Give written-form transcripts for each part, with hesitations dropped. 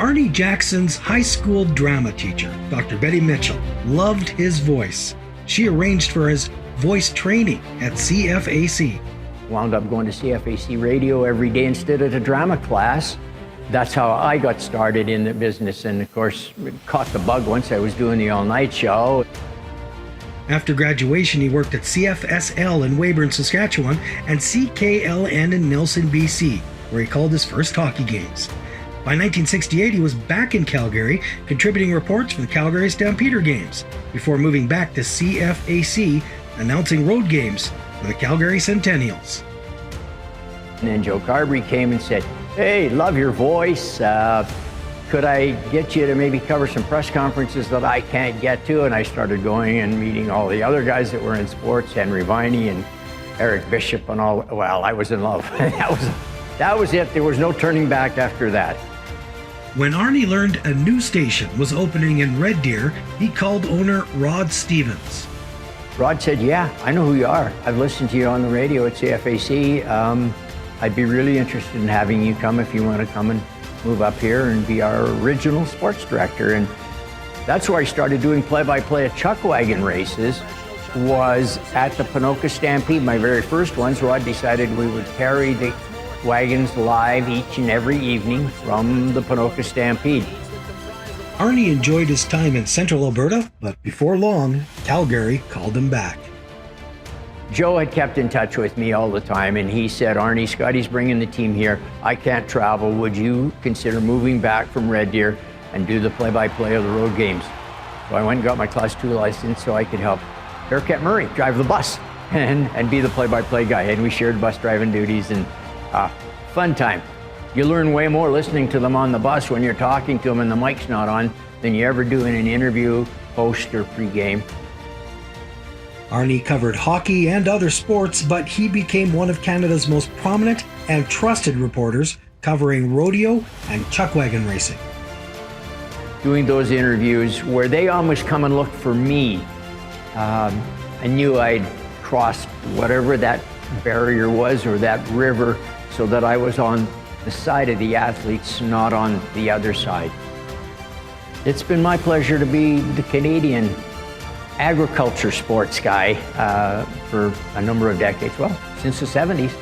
Arnie Jackson's high school drama teacher, Dr. Betty Mitchell, loved his voice. She arranged for his voice training at CFAC. Wound up going to CFAC radio every day instead of the drama class. That's how I got started in the business, and of course, caught the bug once I was doing the all-night show. After graduation, he worked at CFSL in Weyburn, Saskatchewan, and CKLN in Nelson, BC, where he called his first hockey games. By 1968, he was back in Calgary, contributing reports for the Calgary Stampeder games, before moving back to CFAC, announcing road games for the Calgary Centennials. And then Joe Carberry came and said, "Hey, love your voice. Could I get you to maybe cover some press conferences that I can't get to?" And I started going and meeting all the other guys that were in sports, Henry Viney and Eric Bishop and all. Well, I was in love. That was it. There was no turning back after that. When Arnie learned a new station was opening in Red Deer, he called owner Rod Stevens. Rod said, "Yeah, I know who you are. I've listened to you on the radio at CFAC. I'd be really interested in having you come if you want to come and move up here and be our original sports director." And that's where I started doing play-by-play at chuck wagon races, was at the Ponoka Stampede. My very first ones, Rod decided we would carry the wagons live each and every evening from the Ponoka Stampede. Arnie enjoyed his time in central Alberta, but before long, Calgary called him back. Joe had kept in touch with me all the time, and he said, "Arnie, Scotty's bringing the team here. I can't travel. Would you consider moving back from Red Deer and do the play-by-play of the road games?" So I went and got my Class 2 license so I could help Bearcat Murray drive the bus and be the play-by-play guy. And we shared bus driving duties, and fun time. You learn way more listening to them on the bus when you're talking to them and the mic's not on than you ever do in an interview, post, or pre-game. Arnie covered hockey and other sports, but he became one of Canada's most prominent and trusted reporters covering rodeo and chuck wagon racing. Doing those interviews where they almost come and look for me, I knew I'd crossed whatever that barrier was or that river, so that I was on the side of the athletes, not on the other side. It's been my pleasure to be the Canadian agriculture sports guy for a number of decades, well, since the 70s,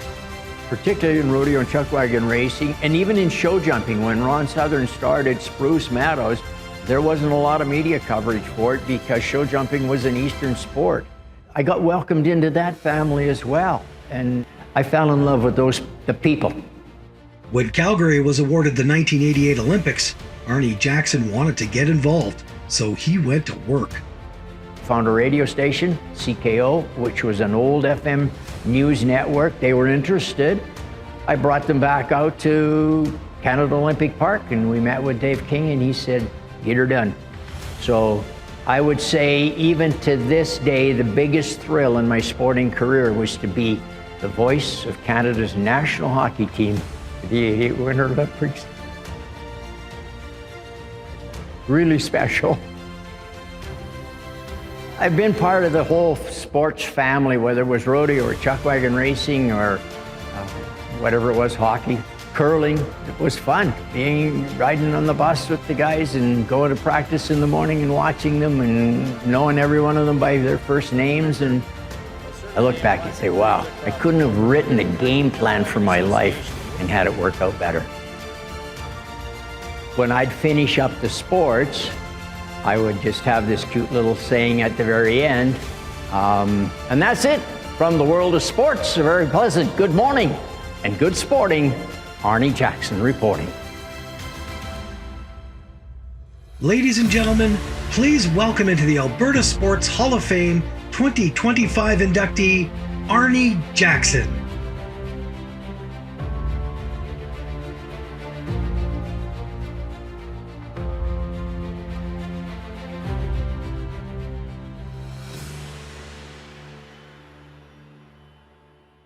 particularly in rodeo and chuck wagon racing, and even in show jumping. When Ron Southern started Spruce Meadows, there wasn't a lot of media coverage for it because show jumping was an Eastern sport. I got welcomed into that family as well, and I fell in love with the people. When Calgary was awarded the 1988 Olympics, Arnie Jackson wanted to get involved, so he went to work. Found a radio station, CKO, which was an old FM news network. They were interested. I brought them back out to Canada Olympic Park, and we met with Dave King, and he said, "Get her done." So I would say, even to this day, the biggest thrill in my sporting career was to be the voice of Canada's national hockey team, the 88 Winter Olympics. Really special. I've been part of the whole sports family, whether it was rodeo or chuck wagon racing or whatever it was, hockey, curling. It was fun, riding on the bus with the guys and going to practice in the morning and watching them and knowing every one of them by their first names. And I look back and say, wow, I couldn't have written a game plan for my life and had it work out better. When I'd finish up the sports, I would just have this cute little saying at the very end. And that's it. From the world of sports, a very pleasant good morning and good sporting, Arnie Jackson reporting. Ladies and gentlemen, please welcome into the Alberta Sports Hall of Fame 2025 inductee, Arnie Jackson.